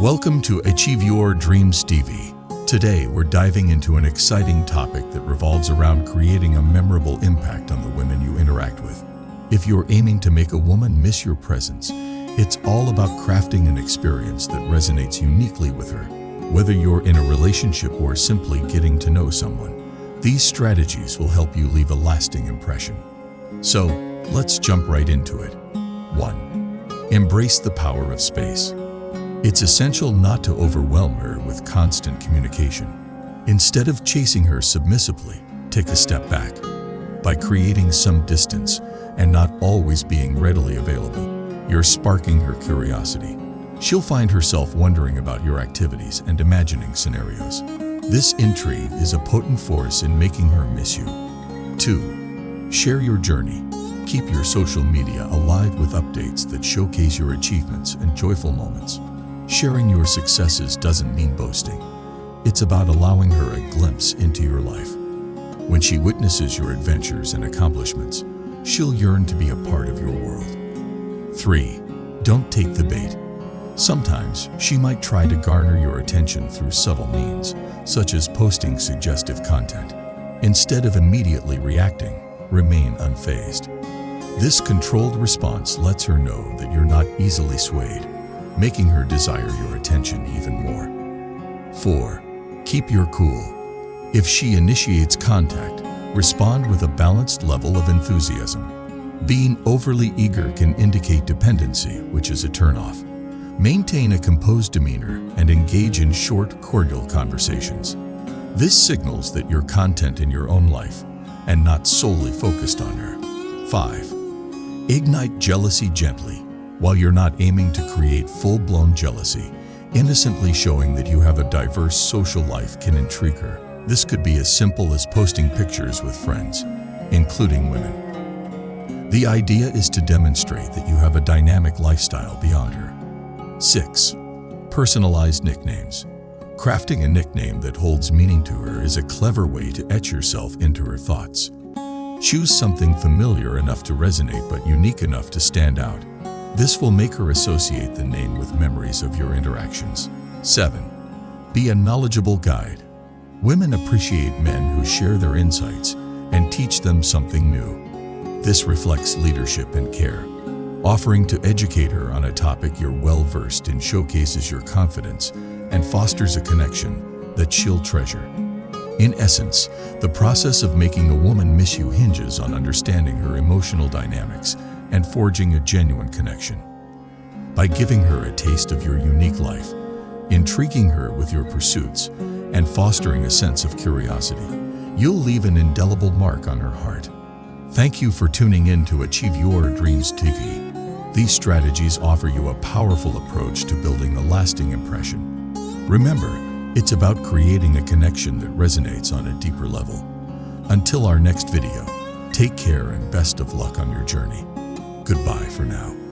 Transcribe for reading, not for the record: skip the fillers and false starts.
Welcome to Achieve Your Dreams TV. Today, we're diving into an exciting topic that revolves around creating a memorable impact on the women you interact with. If you're aiming to make a woman miss your presence, it's all about crafting an experience that resonates uniquely with her. Whether you're in a relationship or simply getting to know someone, these strategies will help you leave a lasting impression. So, let's jump right into it. 1. Embrace the power of space. It's essential not to overwhelm her with constant communication. Instead of chasing her submissively, take a step back. By creating some distance and not always being readily available, you're sparking her curiosity. She'll find herself wondering about your activities and imagining scenarios. This intrigue is a potent force in making her miss you. 2. Share your journey. Keep your social media alive with updates that showcase your achievements and joyful moments. Sharing your successes doesn't mean boasting. It's about allowing her a glimpse into your life. When she witnesses your adventures and accomplishments, she'll yearn to be a part of your world. 3. Don't take the bait. Sometimes she might try to garner your attention through subtle means, such as posting suggestive content. Instead of immediately reacting, remain unfazed. This controlled response lets her know that you're not easily swayed, making her desire your attention even more. 4. Keep your cool. If she initiates contact, respond with a balanced level of enthusiasm. Being overly eager can indicate dependency, which is a turnoff. Maintain a composed demeanor and engage in short, cordial conversations. This signals that you're content in your own life and not solely focused on her. 5. Ignite jealousy gently. While you're not aiming to create full-blown jealousy, innocently showing that you have a diverse social life can intrigue her. This could be as simple as posting pictures with friends, including women. The idea is to demonstrate that you have a dynamic lifestyle beyond her. 6. Personalized nicknames. Crafting a nickname that holds meaning to her is a clever way to etch yourself into her thoughts. Choose something familiar enough to resonate but unique enough to stand out. This will make her associate the name with memories of your interactions. 7. Be a knowledgeable guide. Women appreciate men who share their insights and teach them something new. This reflects leadership and care. Offering to educate her on a topic you're well-versed in showcases your confidence and fosters a connection that she'll treasure. In essence, the process of making a woman miss you hinges on understanding her emotional dynamics and forging a genuine connection. By giving her a taste of your unique life, intriguing her with your pursuits, and fostering a sense of curiosity, you'll leave an indelible mark on her heart. Thank you for tuning in to Achieve Your Dreams TV. These strategies offer you a powerful approach to building a lasting impression. Remember, it's about creating a connection that resonates on a deeper level. Until our next video, take care and best of luck on your journey. Goodbye for now.